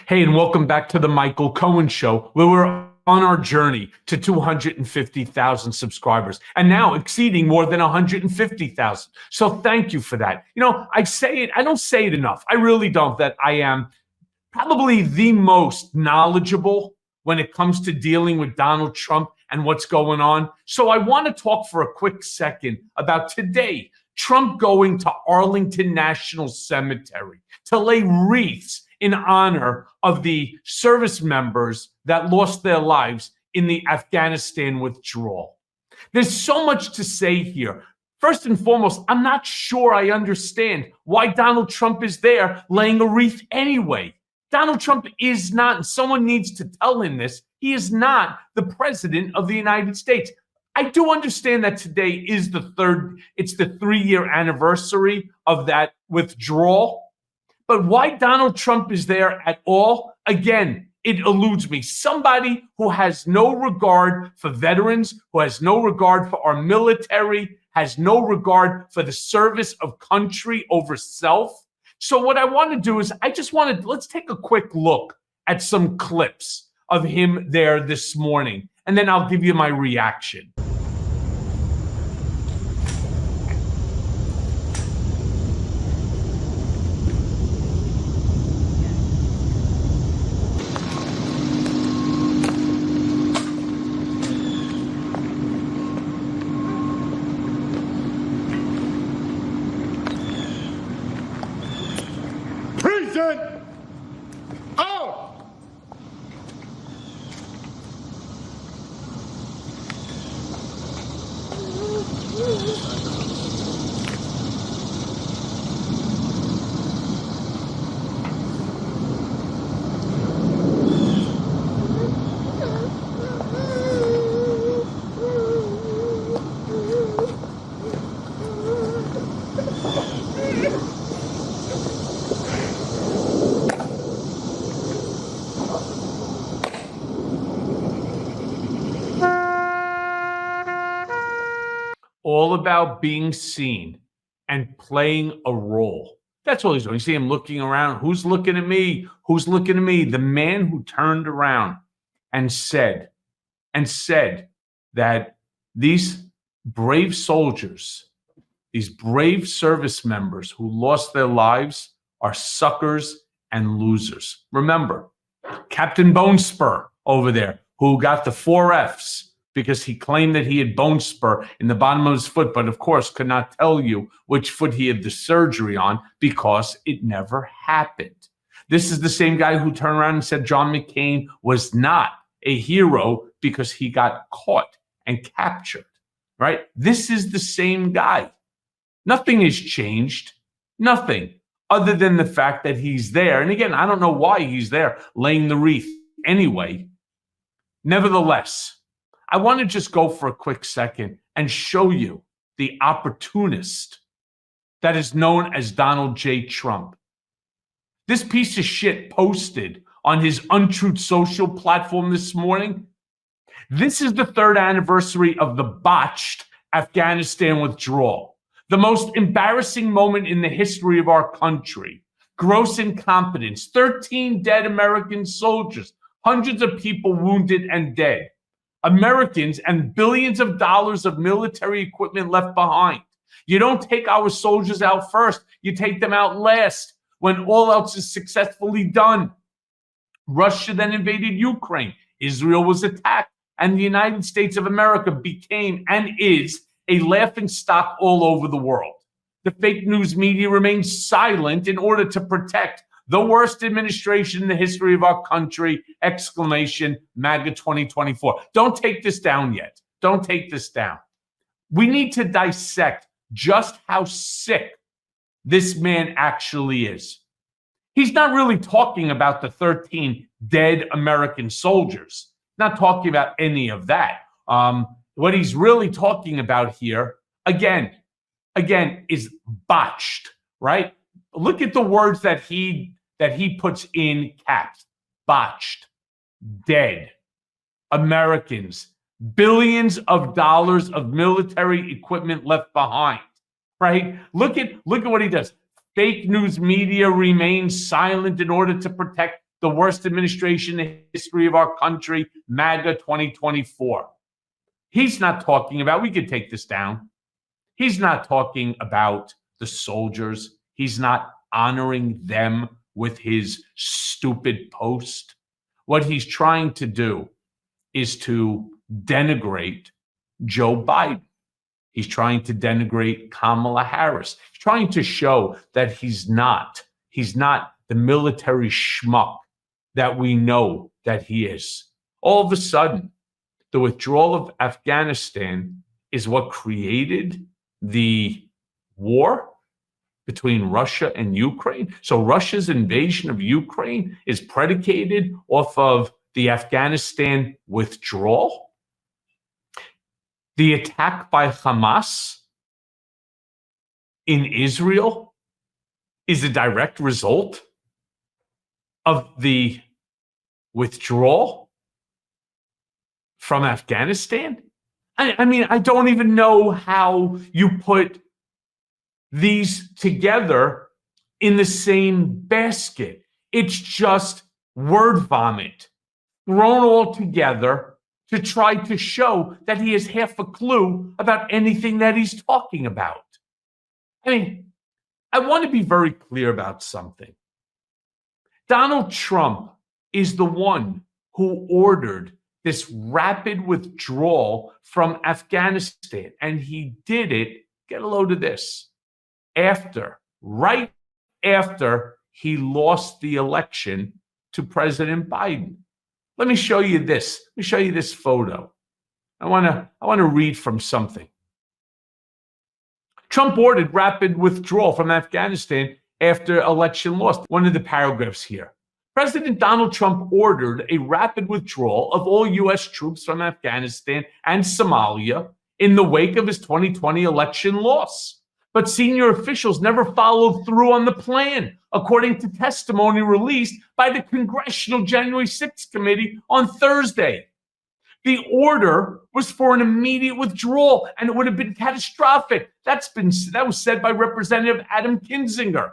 Hey, and welcome back to the Michael Cohen Show, where we're on our journey to 250,000 subscribers and now exceeding more than 150,000. So thank you for that. I don't say it enough. I really don't, that I am probably the most knowledgeable when it comes to dealing with Donald Trump and what's going on. So I want to talk for a quick second about today. Trump going to Arlington National Cemetery to lay wreaths in honor of the service members that lost their lives in the Afghanistan withdrawal. There's so much to say here. First and foremost, I'm not sure I understand why Donald Trump is there laying a wreath anyway. Donald Trump is not, and someone needs to tell him this, he is not the president of the United States. I do understand that today is it's the 3-year anniversary of that withdrawal. But why Donald Trump is there at all, again, it eludes me. Somebody who has no regard for veterans, who has no regard for our military, has no regard for the service of country over self. So what I want to do is let's take a quick look at some clips of him there this morning, and then I'll give you my reaction. Out! All about being seen and playing a role. That's all he's doing. You see him looking around. Who's looking at me? Who's looking at me? The man who turned around and said that these brave soldiers, these brave service members who lost their lives are suckers and losers. Remember, Captain Bone Spur over there, who got the 4 Fs because he claimed that he had bone spur in the bottom of his foot, but of course could not tell you which foot he had the surgery on because it never happened. This is the same guy who turned around and said John McCain was not a hero because he got caught and captured, right? This is the same guy. Nothing has changed. Nothing, other than the fact that he's there. And again, I don't know why he's there laying the wreath anyway. Nevertheless, I want to just go for a quick second and show you the opportunist that is known as Donald J. Trump. This piece of shit posted on his Untruth Social platform this morning. This is the 3rd anniversary of the botched Afghanistan withdrawal, the most embarrassing moment in the history of our country. Gross incompetence, 13 dead American soldiers, hundreds of people wounded and dead. Americans and billions of dollars of military equipment left behind. You don't take our soldiers out first, you take them out last when all else is successfully done. Russia then invaded Ukraine. Israel was attacked, and the United States of America became and is a laughingstock all over the world. The fake news media remains silent in order to protect the worst administration in the history of our country, exclamation, MAGA 2024. Don't take this down yet. Don't take this down. We need to dissect just how sick this man actually is. He's not really talking about the 13 dead American soldiers. Not talking about any of that. What he's really talking about here, again, is botched, right? Look at the words that he puts in caps. Botched, dead, Americans, billions of dollars of military equipment left behind, right? Look at what he does. Fake news media remains silent in order to protect the worst administration in the history of our country, MAGA 2024. He's not talking about, we could take this down. He's not talking about the soldiers. He's not honoring them with his stupid post. What he's trying to do is to denigrate Joe Biden. He's trying to denigrate Kamala Harris. He's trying to show that he's not the military schmuck that we know that he is. All of a sudden, the withdrawal of Afghanistan is what created the war between Russia and Ukraine. So Russia's invasion of Ukraine is predicated off of the Afghanistan withdrawal. The attack by Hamas in Israel is a direct result of the withdrawal from Afghanistan. I mean, I don't even know how you put these together in the same basket. It's just word vomit thrown all together to try to show that he has half a clue about anything that he's talking about. I mean, I want to be very clear about something. Donald Trump is the one who ordered this rapid withdrawal from Afghanistan. And he did it, get a load of this, right after he lost the election to President Biden. Let me show you this. Let me show you this photo. I want to read from something. Trump ordered rapid withdrawal from Afghanistan after election loss. One of the paragraphs here. President Donald Trump ordered a rapid withdrawal of all U.S. troops from Afghanistan and Somalia in the wake of his 2020 election loss. But senior officials never followed through on the plan, according to testimony released by the Congressional January 6th Committee on Thursday. The order was for an immediate withdrawal, and it would have been catastrophic. That was said by Representative Adam Kinzinger,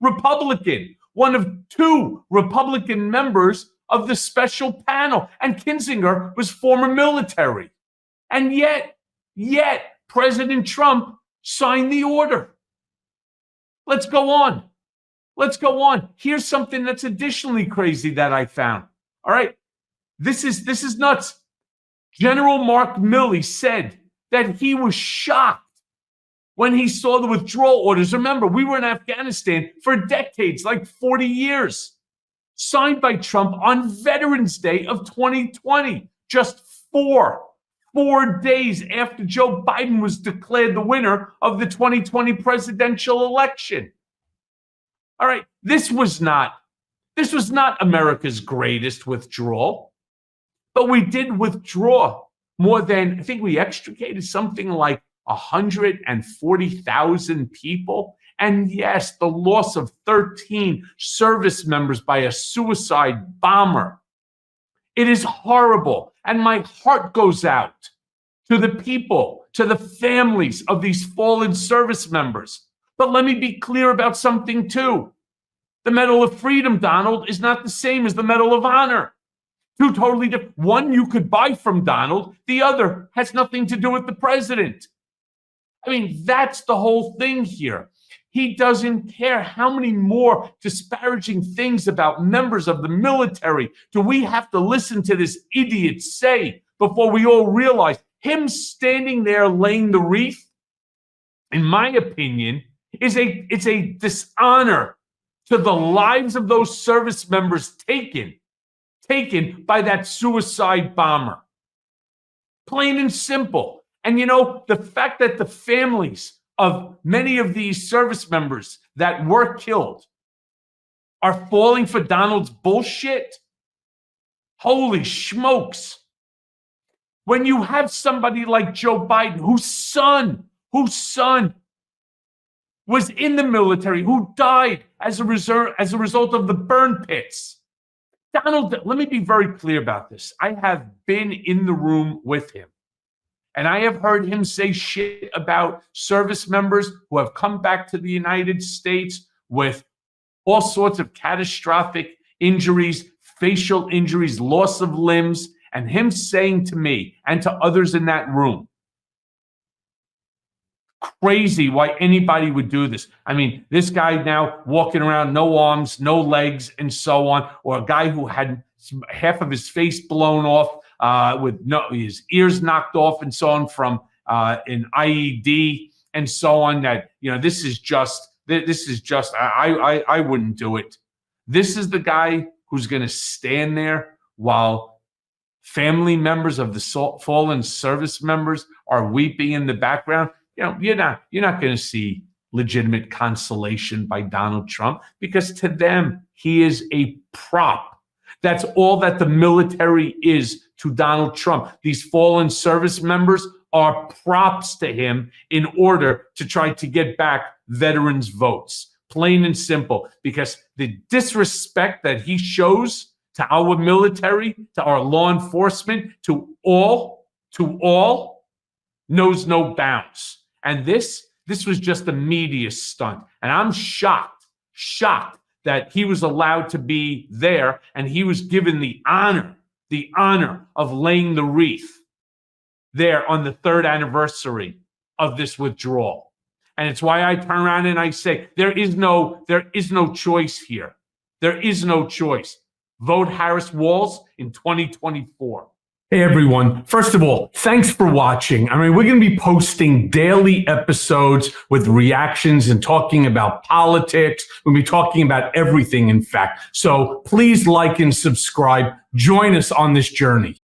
Republican, one of two Republican members of the special panel. And Kinzinger was former military. And yet President Trump signed the order. Let's go on. Here's something that's additionally crazy that I found. All right. This is nuts. General Mark Milley said that he was shocked when he saw the withdrawal orders. Remember, we were in Afghanistan for decades, like 40 years, signed by Trump on Veterans Day of 2020, just four days after Joe Biden was declared the winner of the 2020 presidential election. All right, this was not America's greatest withdrawal, but we did withdraw more than, I think we extricated something like 140,000 people. And yes, the loss of 13 service members by a suicide bomber. It is horrible. And my heart goes out to the people, to the families of these fallen service members. But let me be clear about something too. The Medal of Freedom, Donald, is not the same as the Medal of Honor. Two totally different. One you could buy from Donald. The other has nothing to do with the president. I mean, that's the whole thing here. He doesn't care how many more disparaging things about members of the military do we have to listen to this idiot say before we all realize him standing there laying the wreath, in my opinion, it's a dishonor to the lives of those service members taken by that suicide bomber. Plain and simple. And you know, the fact that the families of many of these service members that were killed are falling for Donald's bullshit. Holy smokes. When you have somebody like Joe Biden, whose son was in the military, who died as a result of the burn pits. Donald, let me be very clear about this. I have been in the room with him. And I have heard him say shit about service members who have come back to the United States with all sorts of catastrophic injuries, facial injuries, loss of limbs, and him saying to me and to others in that room, crazy why anybody would do this. I mean, this guy now walking around, no arms, no legs, and so on, or a guy who had half of his face blown off, with his ears knocked off, and so on from an IED, and so on. That this is just I wouldn't do it. This is the guy who's going to stand there while family members of the fallen service members are weeping in the background. You're not going to see legitimate consolation by Donald Trump, because to them, he is a prop. That's all that the military is to Donald Trump. These fallen service members are props to him in order to try to get back veterans' votes. Plain and simple, because the disrespect that he shows to our military, to our law enforcement, to all, knows no bounds. And this was just a media stunt. And I'm shocked that he was allowed to be there, and he was given the honor of laying the wreath there on the 3rd anniversary of this withdrawal. And it's why I turn around and I say, there is no choice here. There is no choice. Vote Harris Walz in 2024. Hey everyone, first of all, thanks for watching. I mean, we're going to be posting daily episodes with reactions and talking about politics. We'll be talking about everything, in fact. So please like and subscribe. Join us on this journey.